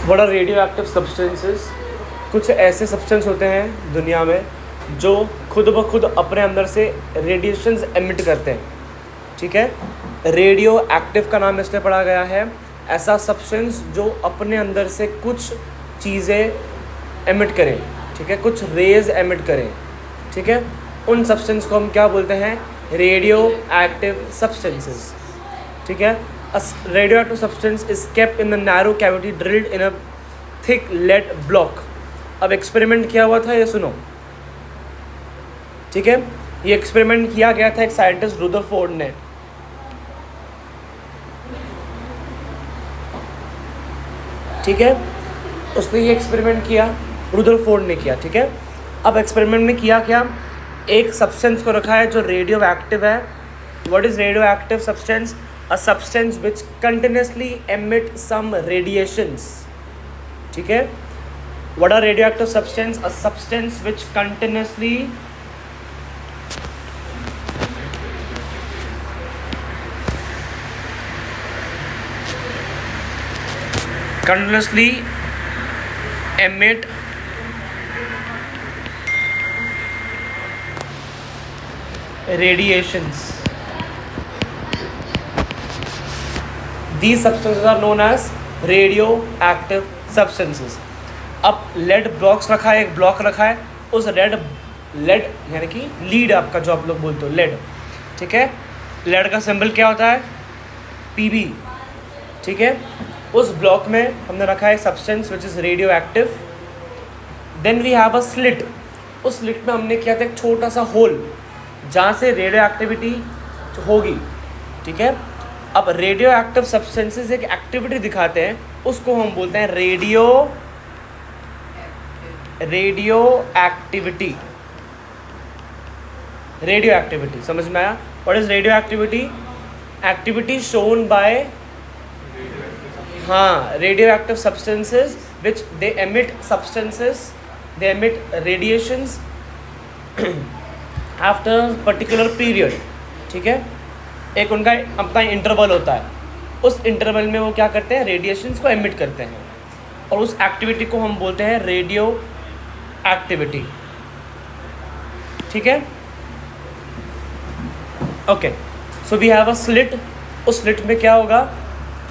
What are radio active substances? कुछ ऐसे substance होते हैं दुनिया में जो खुद ब खुद अपने अंदर से रेडिएशंस एमिट करते हैं, ठीक है। रेडियो एक्टिव का नाम इसलिए पढ़ा गया है, ऐसा सब्सटेंस जो अपने अंदर से कुछ चीज़ें एमिट करें, ठीक है, कुछ रेज एमिट करें, ठीक है। उन सब्सटेंस को हम क्या बोलते हैं? रेडियो एक्टिव सब्सटेंसेस, ठीक है। A radioactive substance is kept in the narrow cavity drilled in a thick lead block. अब एक्सपेरिमेंट किया हुआ था, ये सुनो, ठीक है। ये एक्सपेरिमेंट किया गया था एक साइंटिस्ट रुदरफोर्ड ने, ठीक है। उसने ये एक्सपेरिमेंट किया, रुदरफोर्ड ने किया, ठीक है। अब एक्सपेरिमेंट में किया क्या? एक सब्सटेंस को रखा है जो रेडियो एक्टिव है। What is radio active substance? A substance which continuously emit some radiations, ठीक है। What are radioactive substance? A substance which continuously emit radiations. These substances are known as radioactive substances. अब lead blocks रखा है, एक block रखा है, उस lead यानी कि लीड आपका जो आप लोग बोलते हो लेड, ठीक है। लेड का सिंबल क्या होता है? Pb, ठीक है। उस ब्लॉक में हमने रखा है substance which is radio active. Then we have a slit. उस स्लिट में हमने किया था एक छोटा सा होल जहाँ से रेडियो एक्टिविटी होगी, ठीक है। अब रेडियो एक्टिव सब्सटेंसेस एक एक्टिविटी दिखाते हैं, उसको हम बोलते हैं रेडियो एक्टिविटी। रेडियो एक्टिविटी समझ में आया? What is radio activity? Activity shown by radio active substances which they emit radiations after particular period, ठीक है। एक उनका अपना इंटरवल होता है, उस इंटरवल में वो क्या करते हैं? रेडिएशंस को एमिट करते हैं, और उस एक्टिविटी को हम बोलते हैं रेडियो एक्टिविटी, ठीक है। Okay, so we have a slit. उस स्लिट में क्या होगा?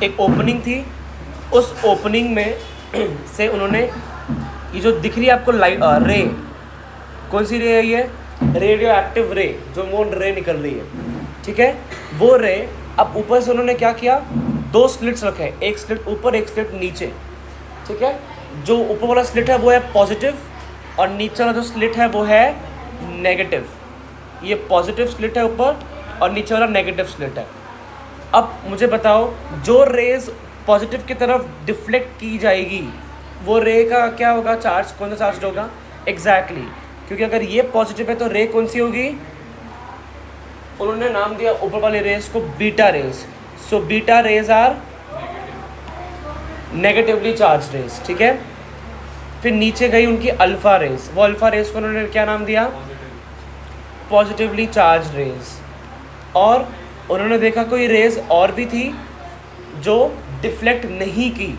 एक ओपनिंग थी, उस ओपनिंग में से उन्होंने ये जो दिख रही है आपको लाइट रे, कौन सी रे है ये? रेडियो एक्टिव रे, जो वो रे निकल रही है, ठीक है। वो रे अब ऊपर से उन्होंने क्या किया? दो स्लिट्स रखे, एक स्लिट ऊपर एक स्लिट नीचे, ठीक है। जो ऊपर वाला स्लिट है वो है पॉजिटिव, और नीचे वाला जो स्लिट है वो है नेगेटिव। ये पॉजिटिव स्लिट है ऊपर और नीचे वाला नेगेटिव स्लिट है। अब मुझे बताओ, जो रेज पॉजिटिव की तरफ डिफ्लेक्ट की जाएगी वो रे का क्या होगा? चार्ज, कौन सा चार्ज होगा? एग्जैक्टली, क्योंकि अगर ये पॉजिटिव है तो रे कौन सी होगी? उन्होंने नाम दिया ऊपर वाले रेज को beta rays. So beta rays are negatively charged rays, ठीक है। फिर नीचे गई उनकी अल्फा रेज, वो अल्फा रेज को उन्होंने क्या नाम दिया? Positively charged rays. और उन्होंने देखा कोई रेज और भी थी जो डिफ्लेक्ट नहीं की,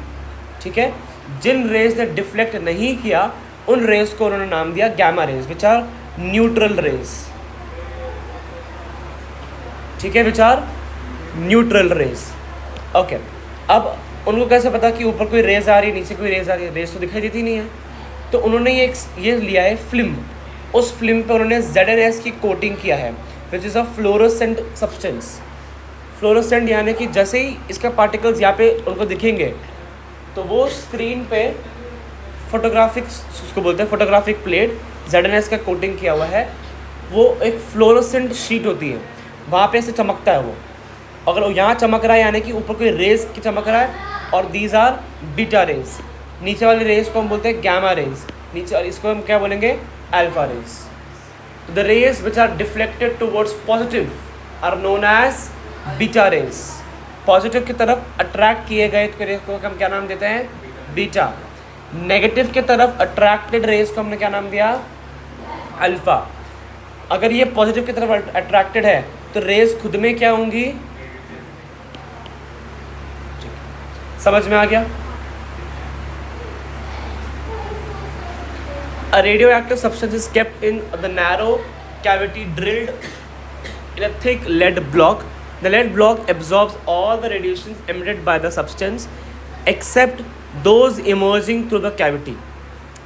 ठीक है। जिन रेज ने डिफ्लेक्ट नहीं किया उन रेज को उन्होंने नाम दिया gamma rays, which are neutral rays, ठीक है, which are neutral rays. Okay, अब उनको कैसे पता कि ऊपर कोई रेज आ रही है नीचे कोई रेज आ रही है? रेज तो दिखाई देती नहीं है। तो उन्होंने ये लिया है फिल्म, उस फिल्म पे उन्होंने ZNS की कोटिंग किया है, which is a fluorescent substance. Fluorescent यानी कि जैसे ही इसका पार्टिकल्स यहाँ पे उनको दिखेंगे तो वो स्क्रीन पे फोटोग्राफिक, उसको बोलते हैं फोटोग्राफिक प्लेट, ZNS का कोटिंग किया हुआ है, वो एक फ्लोरोसेंट शीट होती है, वहाँ पे ऐसे चमकता है वो। अगर यहाँ चमक रहा है यानी कि ऊपर कोई रेज की चमक रहा है, और दीज आर बीटा रेज। नीचे वाली रेज को हम बोलते हैं गैमा रेज, नीचे, और इसको हम क्या बोलेंगे? Alpha rays. The rays which are deflected towards positive are known as beta rays. Positive की तरफ अट्रैक्ट किए गए रेज को हम क्या नाम देते हैं? बीटा। नेगेटिव की तरफ अट्रैक्टेड रेज को हमने क्या नाम दिया? अल्फा। अगर ये पॉजिटिव की तरफ अट्रैक्टेड है तो रेज खुद में क्या होंगी? समझ में आ गया? A radioactive substance is kept in the narrow cavity drilled in a thick lead block. The lead block absorbs all the radiations emitted by the substance except those emerging through the cavity.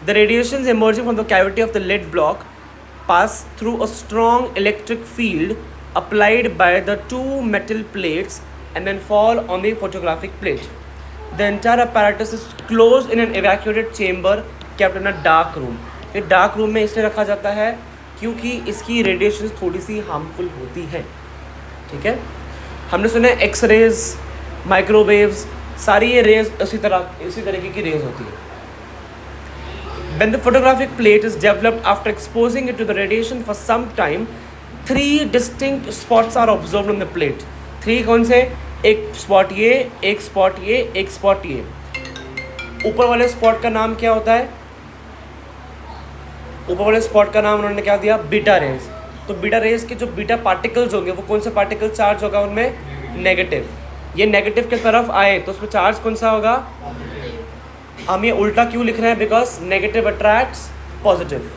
The radiations emerging from the cavity of the lead block pass through a strong electric field applied by the two metal plates and then fall on the photographic plate. The entire apparatus is closed in an evacuated chamber kept in a dark room. ये dark room में इसलिए रखा जाता है क्योंकि इसकी radiation थोड़ी सी harmful होती है. ठीक है, हमने सुना है एक्स रेज, माइक्रोवेव्स, सारी ये रेज इसी तरीके की रेज होती है. When the photographic plate is developed after exposing it to the radiation for some time, 3 distinct spots are observed on the plate. 3 कौन से? एक स्पॉट ये, एक स्पॉट ये, एक स्पॉट ये. ऊपर वाले स्पॉट का नाम क्या होता है? ऊपर वाले स्पॉट का नाम उन्होंने क्या दिया? Beta raise. तो बीटा रेज के जो बीटा पार्टिकल्स होंगे वो कौन सा पार्टिकल चार्ज होगा उनमें? नेगेटिव. ये नेगेटिव की तरफ आए तो उसमें चार्ज कौन सा होगा? हम ये उल्टा क्यों लिख रहे हैं? Because negative attracts positive.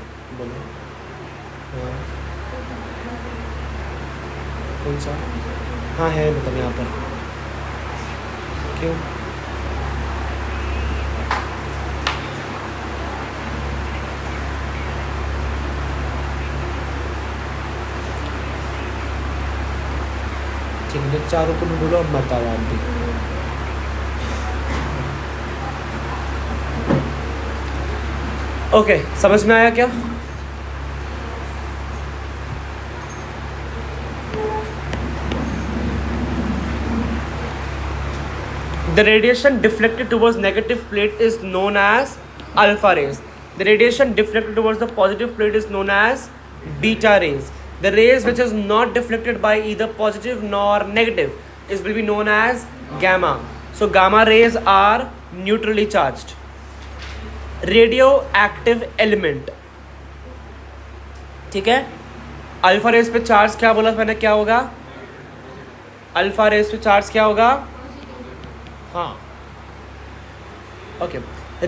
कौन सा? हाँ है, मतलब यहाँ पर क्यों? ठीक है, चारों को भी बोलो, अब मत आओ आप भी. ओके, समझ में आया क्या? The radiation deflected towards negative plate is known as alpha rays. The radiation deflected towards the positive plate is known as beta rays. The rays which is not deflected by either positive nor negative is will be known as gamma. So gamma rays are neutrally charged. Radioactive element. ठीक है, alpha race पे charge क्या बोला मैंने? क्या होगा? Alpha race पे charge क्या होगा? हाँ, okay.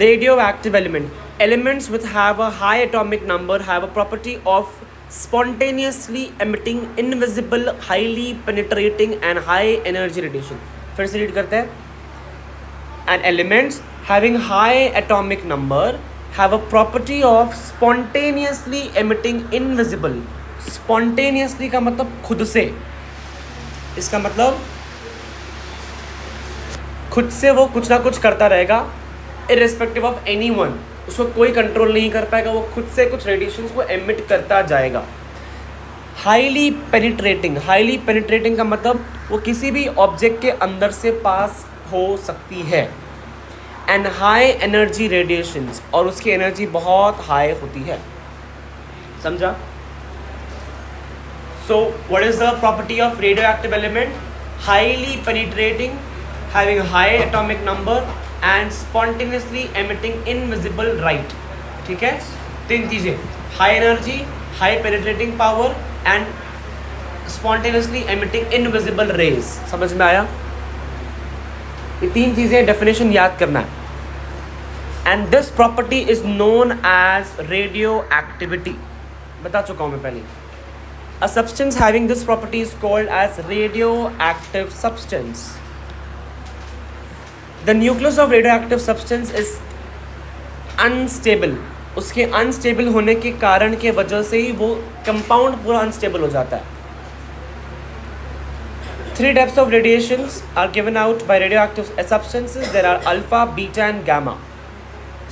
Radioactive element. Elements which have a high atomic number have a property of spontaneously emitting invisible, highly penetrating and high energy radiation. फिर से रीड करते हैं. And elements having high atomic number have a property of spontaneously emitting invisible. Spontaneously का मतलब खुद से. इसका मतलब खुद से वो कुछ ना कुछ करता रहेगा, irrespective of anyone. उसको कोई कंट्रोल नहीं कर पाएगा, वो खुद से कुछ रेडिएशंस को एमिट करता जाएगा. हाईली पेनिट्रेटिंग का मतलब वो किसी भी ऑब्जेक्ट के अंदर से पास हो सकती है. एंड हाई एनर्जी रेडिएशंस, और उसकी एनर्जी बहुत हाई होती है. समझा? So what is the property of radioactive element? Highly penetrating, having high atomic number and spontaneously emitting invisible light. ठीक है, 3 चीजें: high energy, high penetrating power and spontaneously emitting invisible rays. समझ में आया? ये 3 चीजें डेफिनेशन याद करना है. And this property is known as radioactivity. बता चुका हूँ मैं पहले. A substance having this property is called as radioactive substance. The nucleus of radioactive substance is unstable. उसके अनस्टेबल होने के कारण के वजह से ही वो कंपाउंड पूरा अनस्टेबल हो जाता है. 3 types of radiations are given out by radioactive substances. There are alpha, beta and gamma.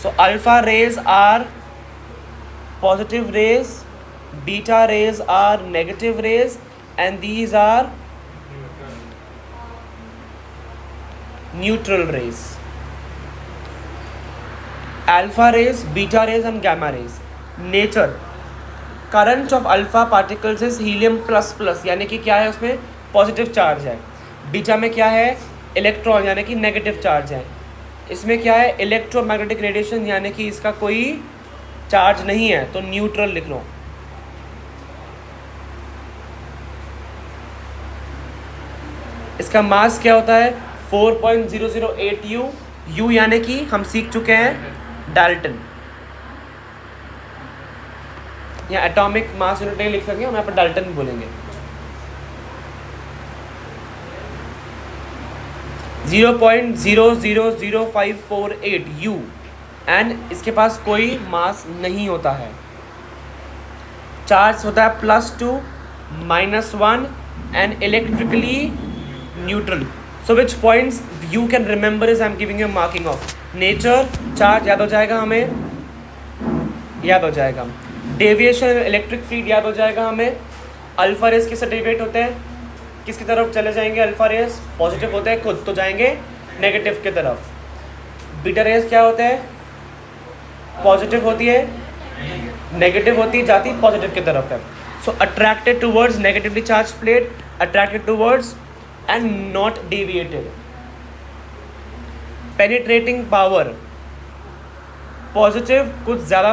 So alpha rays are positive rays, beta rays are negative rays, and these are neutral rays. Alpha rays, beta rays and gamma rays. Nature. Current of alpha particles is helium plus plus, यानी कि क्या है? उसमें positive charge है. Beta में क्या है? Electron, यानी कि नेगेटिव चार्ज है. इसमें क्या है? इलेक्ट्रोमैग्नेटिक रेडिएशन, यानी कि इसका कोई चार्ज नहीं है, तो न्यूट्रल लिख लो. इसका मास क्या होता है? 4.008 U. यानी कि हम सीख चुके हैं डाल्टन. या एटॉमिक मास यूनिट नहीं लिख सकेंगे, हम यहाँ पर डाल्टन बोलेंगे। 0.000548 U, एंड इसके पास कोई मास नहीं होता है। चार्ज होता है +2, -1 and electrically neutral. So which points you can remember is I am giving you marking of. Nature, charge याद हो जाएगा हमें, याद हो जाएगा। डेविएशन इलेक्ट्रिक फील्ड याद हो जाएगा हमें। अल्फा रेस किससे डेविएट होते हैं, किसकी तरफ चले जाएंगे अल्फा रेस, पॉजिटिव होते हैं खुद तो जाएंगे नेगेटिव की तरफ। बीटा रेस क्या होते हैं, पॉजिटिव होती है, नेगेटिव होती है, जाती पॉजिटिव की तरफ है। सो attracted towards negatively charge plate, attracted towards and not deviated. Penetrating power, positive कुछ ज़्यादा,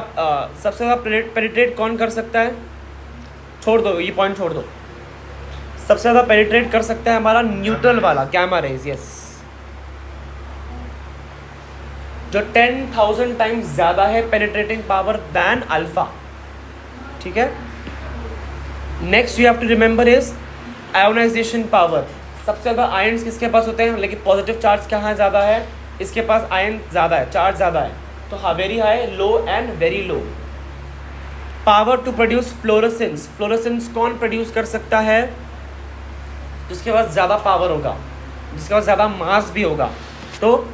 सबसे ज़्यादा पेनिट्रेट कौन कर सकता है, छोड़ दो ये पॉइंट छोड़ दो। सबसे ज़्यादा पेनिट्रेट कर सकता है हमारा न्यूट्रल वाला गामा रेज, यस, जो 10,000 टाइम्स ज़्यादा है पेनिट्रेटिंग पावर दैन अल्फा। ठीक है, next you have to remember is ionization power. सबसे ज़्यादा आयन्स किसके पास होते हैं, लेकिन पॉजिटिव चार्ज कहाँ ज़्यादा है, इसके पास आयन ज़्यादा है, चार्ज ज़्यादा है, तो हाँ very high, low and very low. Power to produce fluorescence, fluorescence कौन प्रोड्यूस कर सकता है, जिसके पास ज़्यादा पावर होगा, जिसके पास ज़्यादा मास भी होगा, तो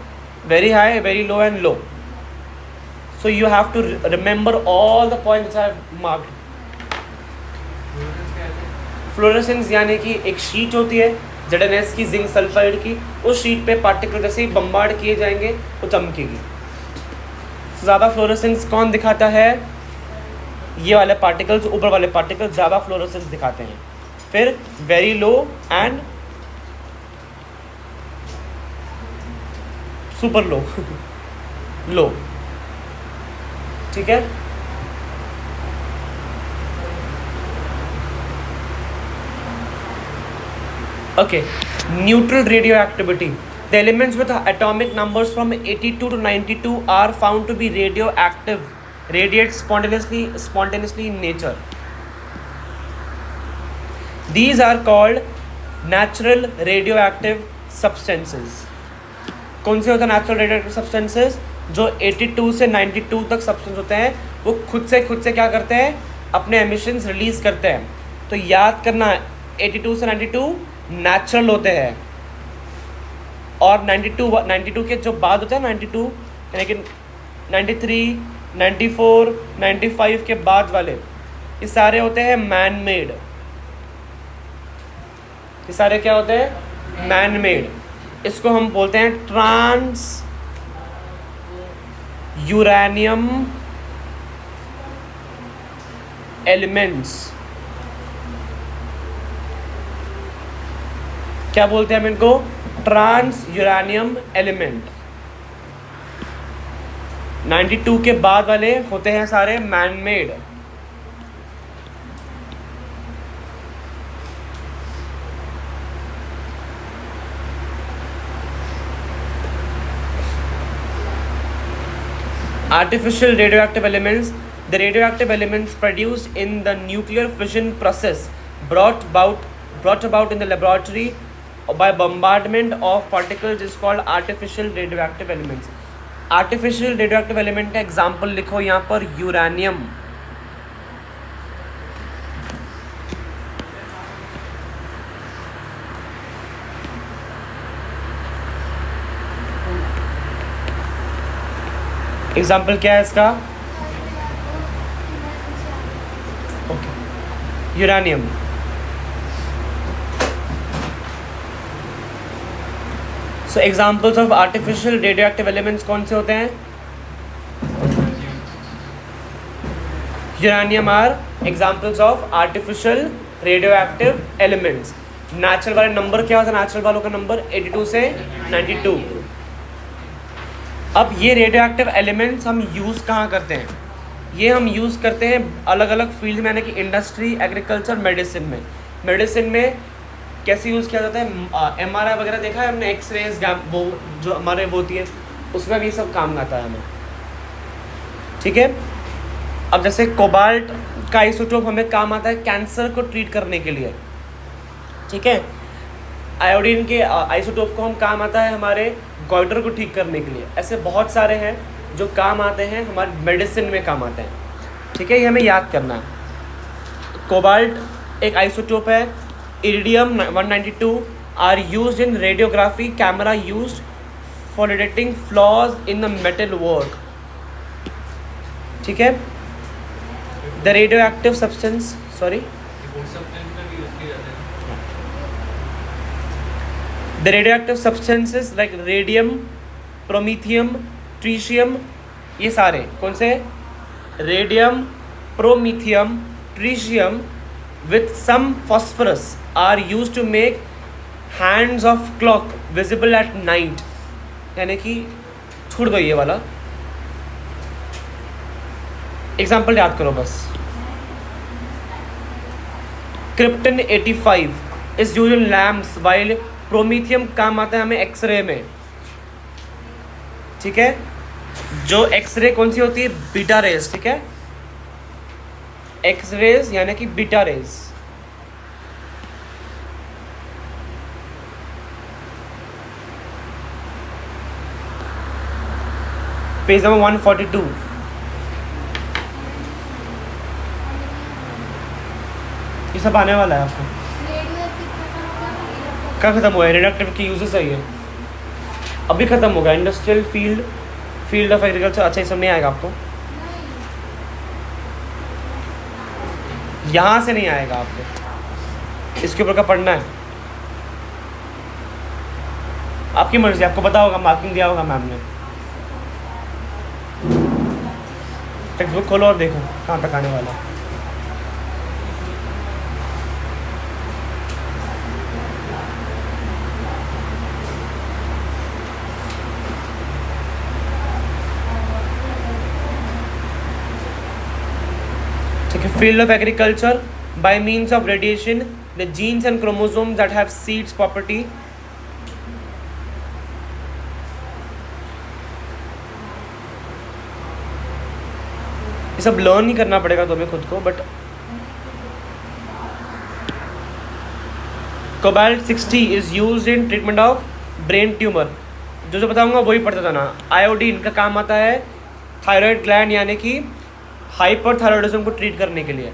very high, very low and low. So you have to remember all the points I have marked. Fluorescence यानी कि एक शीट होती है ZnS की, जिंक सल्फाइड की, उस शीट पे पार्टिकल जैसे ही बम्बार्ड किए जाएंगे वो चमकेगी। ज़्यादा फ्लोरेसेंस कौन दिखाता है, ये वाले पार्टिकल्स, ऊपर वाले पार्टिकल्स ज़्यादा फ्लोरेसेंस दिखाते हैं। फिर very low and super low low. ठीक है, okay, neutral radioactivity, the elements with atomic numbers from 82 to 92 are found to be radioactive, radiate spontaneously in nature. These are called natural radioactive substances. कौन से होते हैं natural radioactive substances, जो 82 से 92 तक substance होते हैं, वो खुद से क्या करते हैं, अपने एमिशंस रिलीज करते हैं। तो याद करना 82 से 92 नेचुरल होते हैं, और 92 के जो बाद होते हैं 92 यानी कि 93, 94, 95 के बाद वाले, ये सारे होते हैं मैन मेड। ये सारे क्या होते हैं, मैन मेड। इसको हम बोलते हैं ट्रांस यूरेनियम एलिमेंट्स। क्या बोलते हैं हम इनको, ट्रांस यूरेनियम एलिमेंट। 92 के बाद वाले होते हैं सारे man made. Artificial radioactive elements, the radioactive elements produced in the nuclear fission process brought about in the laboratory by bombardment of particles is called artificial radioactive elements. Artificial radioactive element का example लिखो यहाँ पर, uranium. Example क्या है इसका, okay, uranium. So examples of artificial radioactive elements कौन से होते हैं, uranium are examples of artificial radioactive elements. Natural वाले नंबर क्या होता है, नेचुरल वालों का नंबर 82 से 92। अब ये रेडियोएक्टिव एलिमेंट्स हम यूज़ कहाँ करते हैं, ये हम यूज़ करते हैं अलग अलग फील्ड में, यानी कि इंडस्ट्री, एग्रीकल्चर, मेडिसिन में। मेडिसिन में कैसे यूज़ किया जाता है, MRI वगैरह देखा है हमने, एक्सरेज, वो जो हमारे वो होती है, उसमें भी सब काम आता है हमें। ठीक है, अब जैसे कोबाल्ट का आइसोटोप हमें काम आता है कैंसर को ट्रीट करने के लिए, ठीक है। आयोडीन के आइसोटोप को हम काम आता है हमारे गॉइटर को ठीक करने के लिए। ऐसे बहुत सारे हैं जो काम आते हैं, हमारे मेडिसिन में काम आते हैं, ठीक है। ये हमें याद करना है। कोबाल्ट एक आइसोटोप है। Iridium 192 are used in radiography camera used for detecting flaws in the metal work, ठीक है। The radio active substance, sorry, the radio active substances like radium, promethium, tritium, ये सारे कौन से? Radium, promethium, tritium with some phosphorus are used to make hands of clock visible at night। यानी कि छोड़ दो ये वाला एग्जाम्पल, याद करो बस। Krypton 85 is used in lamps while promethium काम आता है हमें एक्सरे में, ठीक है। जो एक्सरे कौन सी होती है? बीटा रेज, ठीक है। एक्स रेज यानी कि बीटा रेज। Page number 142। ये सब आने वाला है आपको। क्या खत्म हुआ है? रेडियोएक्टिव की यूजेस है ये, अभी खत्म होगा। इंडस्ट्रियल फील्ड ऑफ एग्रीकल्चर, अच्छा ये सब नहीं आएगा आपको, यहाँ से नहीं आएगा आपको, इसके ऊपर का पढ़ना है। आपकी मर्जी, आपको पता होगा, मार्किंग दिया होगा मैम ने। टेक्स्ट बुक खोलो और देखो कहाँ तक आने वाला है। Field of agriculture by means of radiation, the genes and chromosomes that have seeds property ये सब लर्न ही करना पड़ेगा तुम्हें खुद को। But cobalt 60 is used in treatment of brain tumour. जो बताऊंगा वही पढ़ता था ना। आयोडीन का काम आता है थायराइड ग्लैंड यानी कि हाइपरथायरॉयडिज्म को ट्रीट करने के लिए।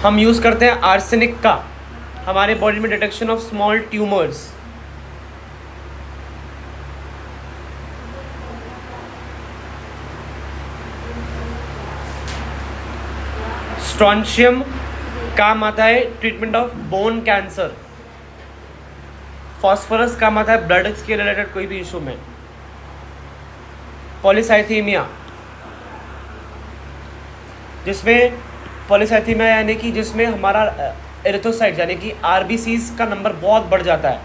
हम यूज करते हैं आर्सेनिक का हमारे बॉडी में detection of small tumours. Strontium काम आता है treatment of bone cancer. Phosphorus काम आता है ब्लड के रिलेटेड कोई भी इशू में। पॉलीसाइथीमिया, जिसमें पॉलीसाइथीमिया यानी कि जिसमें हमारा एरिथ्रोसाइट यानी कि आरबीसीज का नंबर बहुत बढ़ जाता है।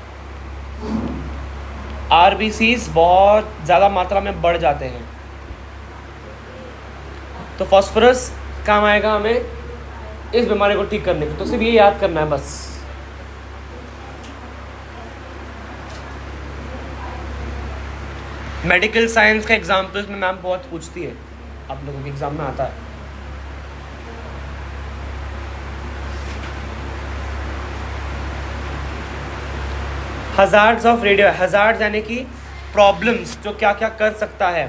आरबीसीज बहुत ज़्यादा मात्रा में बढ़ जाते हैं, तो फॉस्फोरस काम आएगा हमें इस बीमारी को ठीक करने की। तो सिर्फ ये याद करना है बस। मेडिकल साइंस का एग्जाम्पल्स में मैम बहुत पूछती है, आप लोगों के एग्जाम में आता है। हजार्ड्स ऑफ रेडियो, हजार्ड्स यानी कि प्रॉब्लम्स, जो क्या क्या कर सकता है,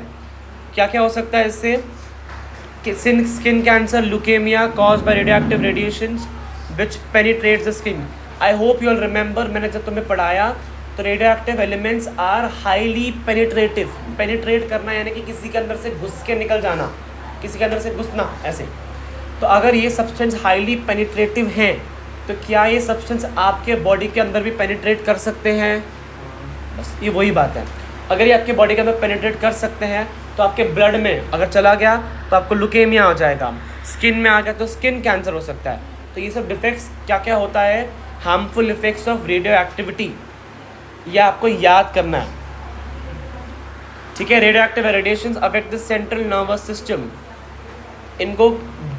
क्या क्या हो सकता है इससे। Skin cancer, leukaemia cause by radioactive radiations which penetrates the skin. I hope you all remember, मैंने जब तुम्हें पढ़ाया तो radioactive elements are highly penetrative. Penetrate करना यानी कि किसी के अंदर से घुस के निकल जाना, किसी के अंदर से घुसना ऐसे। तो अगर ये सब्सटेंस हाईली पेनिट्रेटिव हैं तो क्या ये सब्सटेंस आपके बॉडी के अंदर भी पेनिट्रेट कर सकते हैं? बस ये वही बात है। अगर ये आपके बॉडी के अंदर पेनिट्रेट कर सकते हैं तो आपके ब्लड में अगर चला गया तो आपको ल्यूकेमिया हो जाएगा, स्किन में आ गया तो स्किन कैंसर हो सकता है। तो ये सब डिफेक्ट्स क्या क्या होता है, harmful effects of radio activity, यह आपको याद करना है, ठीक है। Radio active radiations affect the central nervous system. इनको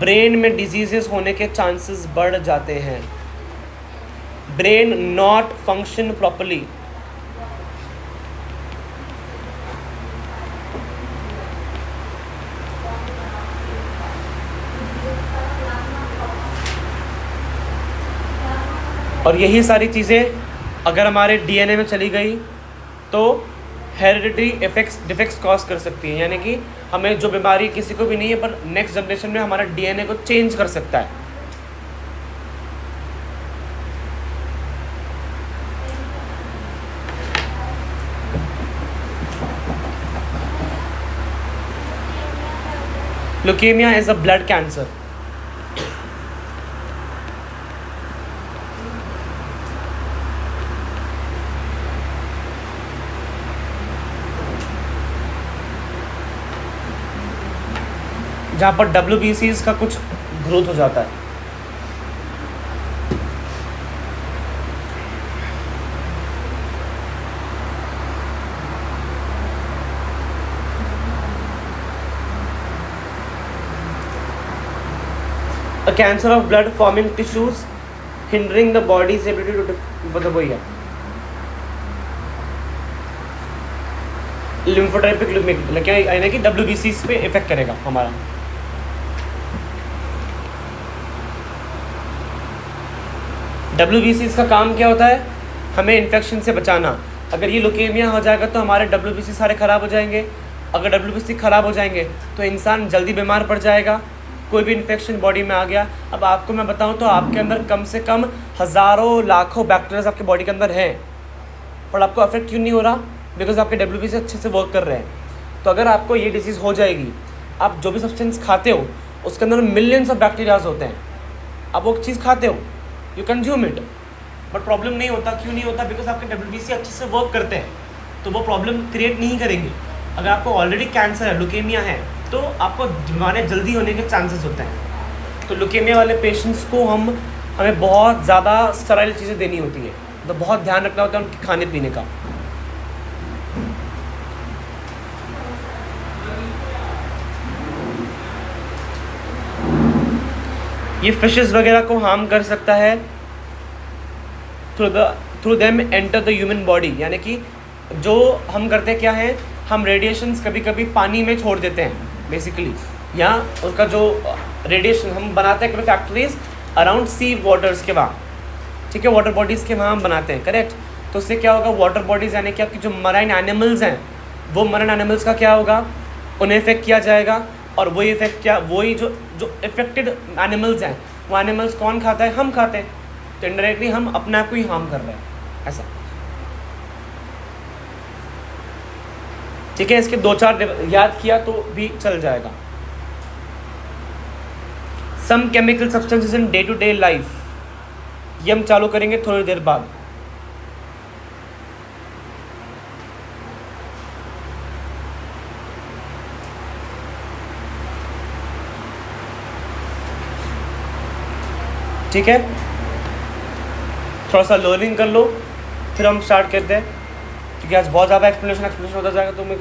ब्रेन में डिजीजेस होने के चांसेस बढ़ जाते हैं। ब्रेन नॉट फंक्शन प्रॉपर्ली, और यही सारी चीज़ें अगर हमारे डीएनए में चली गई तो हेरिडिटरी डिफेक्ट्स कॉज कर सकती हैं, यानी कि हमें जो बीमारी किसी को भी नहीं है पर नेक्स्ट जनरेशन में हमारा डीएनए को चेंज कर सकता है। Leukemia is a blood cancer. जहाँ पर WBCs का कुछ ग्रोथ हो जाता है। A cancer of blood forming tissues hindering the body's ability to मतलब वही है लिम्फोट्राइपिक क्या यानी कि WBCs पे इफेक्ट करेगा हमारा। WBCs का काम क्या होता है? हमें इन्फेक्शन से बचाना। अगर ये लुकेमिया हो जाएगा तो हमारे WBC सारे ख़राब हो जाएंगे। अगर WBC ख़राब हो जाएंगे तो इंसान जल्दी बीमार पड़ जाएगा। कोई भी इन्फेक्शन बॉडी में आ गया, अब आपको मैं बताऊं तो आपके अंदर कम से कम हज़ारों लाखों बैक्टीरियाज आपके बॉडी के अंदर हैं, पर आपको अफेक्ट क्यों नहीं हो रहा? बिकॉज आपके WBC अच्छे से वर्क कर रहे हैं। तो अगर आपको ये डिसीज़ हो जाएगी, आप जो भी सब्सटेंस खाते हो उसके अंदर मिलियंस ऑफ बैक्टीरियाज होते हैं, आप वो चीज़ खाते हो, you consume it, but problem नहीं होता। क्यों नहीं होता? बिकॉज आपके WBC अच्छे से वर्क करते हैं, तो वो प्रॉब्लम क्रिएट नहीं करेंगे। अगर आपको ऑलरेडी कैंसर है, लुकेमिया है, तो आपको बीमारी जल्दी होने के चांसेस होते हैं। तो लुकेमिया वाले पेशेंट्स को हमें बहुत ज़्यादा स्टेराइल चीज़ें देनी होती है, तो बहुत ध्यान रखना होता है उनके खाने पीने का। ये फिशेस वगैरह को हार्म कर सकता है through them enter the human body, यानी कि जो हम करते हैं क्या है, हम रेडिएशंस कभी कभी पानी में छोड़ देते हैं बेसिकली, या उसका जो रेडिएशन हम बनाते हैं कभी फैक्ट्रीज अराउंड सी वाटर्स के वहाँ, ठीक है, वाटर बॉडीज़ के वहाँ हम बनाते हैं, करेक्ट। तो उससे क्या होगा, वाटर बॉडीज़ यानी कि आपकी जो मराइन एनिमल्स हैं, वो मराइन एनिमल्स का क्या होगा, उन्हें इफेक्ट किया जाएगा। और वही इफेक्ट क्या, वही जो इफेक्टेड एनिमल्स हैं, वो एनिमल्स कौन खाता है? हम खाते हैं। तो इनडायरेक्टली हम अपने आप को ही हार्म कर रहे हैं, ऐसा। ठीक है, इसके 2-4 याद किया तो भी चल जाएगा। Some chemical substances in day to day life, ये हम चालू करेंगे थोड़ी देर बाद। ठीक है, थोड़ा सा लर्निंग कर लो, फिर हम स्टार्ट करते हैं, क्योंकि आज बहुत ज़्यादा एक्सप्लेनेशन होता जाएगा तो मेरे को